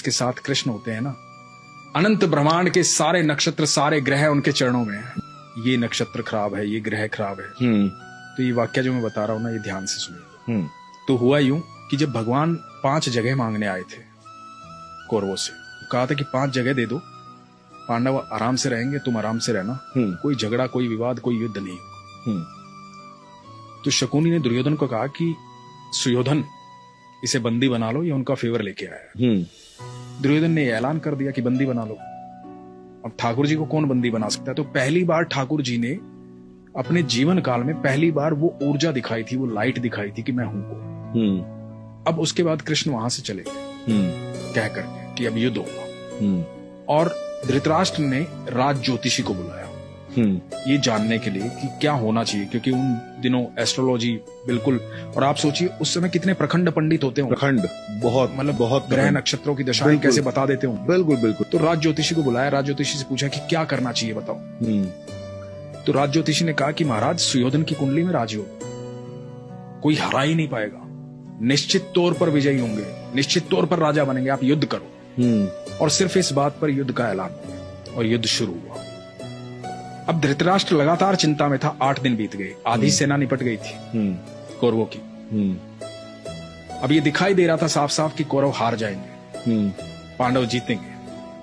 जिसके साथ कृष्ण होते हैं ना, अनंत ब्रह्मांड के सारे नक्षत्र, सारे ग्रह उनके चरणों में हैं। ये नक्षत्र खराब है, ये ग्रह खराब है। तो ये वाक्य जो मैं बता रहा हूं ना, ये ध्यान से सुनिए। तो हुआ यूं कि जब भगवान 5 जगह मांगने आए थे कौरवों से, कहा था कि 5 जगह दे दो, पांडव आराम से रहेंगे, तुम आराम से रहना, कोई झगड़ा, कोई विवाद, कोई युद्ध नहीं। तो शकुनी ने दुर्योधन को कहा कि सुयोधन, इसे बंदी बना लो, ये उनका फेवर लेके आया है। दुर्योधन ने ऐलान कर दिया कि बंदी बना लो। अब ठाकुर जी को कौन बंदी बना सकता है? तो पहली बार ठाकुर जी ने अपने जीवन काल में पहली बार वो ऊर्जा दिखाई थी, वो लाइट दिखाई थी कि मैं हूं को। अब उसके बाद कृष्ण वहां से चले गए कह करके कि अब युद्ध होगा। और धृतराष्ट्र ने राज ज्योतिषी को बुलाया ये जानने के लिए कि क्या होना चाहिए, क्योंकि उन दिनों एस्ट्रोलॉजी बिल्कुल, और आप सोचिए उस समय कितने प्रखंड पंडित होते होंगे, प्रखंड बहुत, मतलब बहुत ग्रह नक्षत्रों की दशाएं कैसे बता देते होंगे। बिल्कुल बिल्कुल। तो राज ज्योतिषी को बुलाया, राज ज्योतिषी से पूछा कि क्या करना चाहिए बताओ। तो राज ज्योतिषी ने कहा कि महाराज, सुयोधन की कुंडली में राजयोग, कोई हरा ही नहीं पाएगा, निश्चित तौर पर विजयी होंगे, निश्चित तौर पर राजा बनेंगे, आप युद्ध करो। और सिर्फ इस बात पर युद्ध का ऐलान हुआ और युद्ध शुरू हुआ। अब धृतराष्ट्र लगातार चिंता में था। 8 दिन बीत गए, आधी सेना निपट गई थी कौरवों की। अब ये दिखाई दे रहा था साफ साफ कि कौरव हार जाएंगे, पांडव जीतेंगे।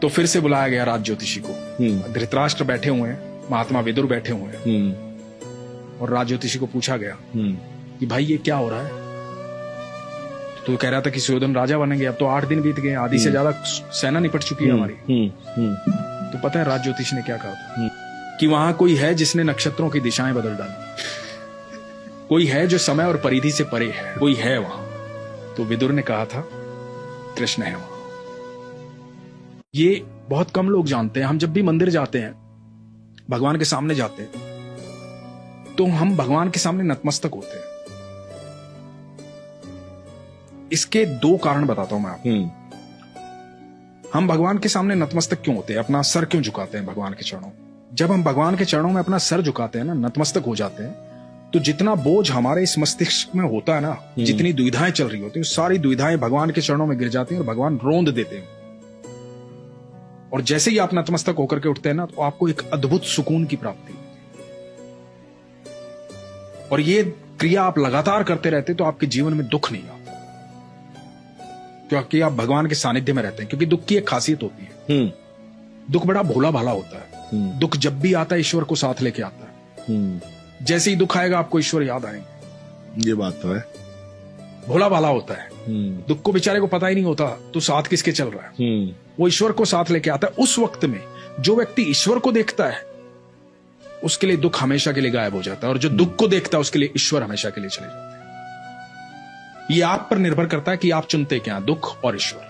तो फिर से बुलाया गया राज ज्योतिषी को। धृतराष्ट्र बैठे हुए हैं, महात्मा विदुर बैठे हुए हैं, और राज ज्योतिषी को पूछा गया कि भाई ये क्या हो रहा है? तो कह रहा था कि सुयोधन राजा बनेंगे। अब तो 8 दिन बीत गए, आधी से ज्यादा सेना निपट चुकी है हमारी। तो पता है राज ज्योतिषी ने क्या कहा था? कि वहां कोई है जिसने नक्षत्रों की दिशाएं बदल डाली, कोई है जो समय और परिधि से परे है, कोई है वहां। तो विदुर ने कहा था कृष्ण है वहां। ये बहुत कम लोग जानते हैं। हम जब भी मंदिर जाते हैं, भगवान के सामने जाते हैं, तो हम भगवान के सामने नतमस्तक होते हैं। इसके 2 कारण बताता हूं मैं आपको। हम भगवान के सामने नतमस्तक क्यों होते हैं, अपना सर क्यों झुकाते हैं भगवान के चरणों? जब हम भगवान के चरणों में अपना सर झुकाते हैं ना, नतमस्तक हो जाते हैं, तो जितना बोझ हमारे इस मस्तिष्क में होता है ना, जितनी दुविधाएं चल रही होती है, सारी दुविधाएं भगवान के चरणों में गिर जाती हैं और भगवान रोंद देते हैं। और जैसे ही आप नतमस्तक होकर के उठते हैं ना, तो आपको एक अद्भुत सुकून की प्राप्ति होती है। और ये क्रिया आप लगातार करते रहते तो आपके जीवन में दुख नहीं आता, क्योंकि आप भगवान के सानिध्य में रहते हैं। क्योंकि दुख की एक खासियत होती है, दुख बड़ा भोला भाला होता है। दुख जब भी आता है ईश्वर को साथ लेके आता है। जैसे ही दुख आएगा आपको ईश्वर याद आएंगे। ये बात तो है, भोला भाला होता है। दुख को बेचारे को पता ही नहीं होता तो साथ किसके चल रहा है। वो ईश्वर को साथ लेके आता है। उस वक्त में जो व्यक्ति ईश्वर को देखता है, उसके लिए दुख हमेशा के लिए गायब हो जाता है, और जो दुख को देखता है उसके लिए ईश्वर हमेशा के लिए चले जाते हैं। ये आप पर निर्भर करता है कि आप चुनते क्या, दुख और ईश्वर।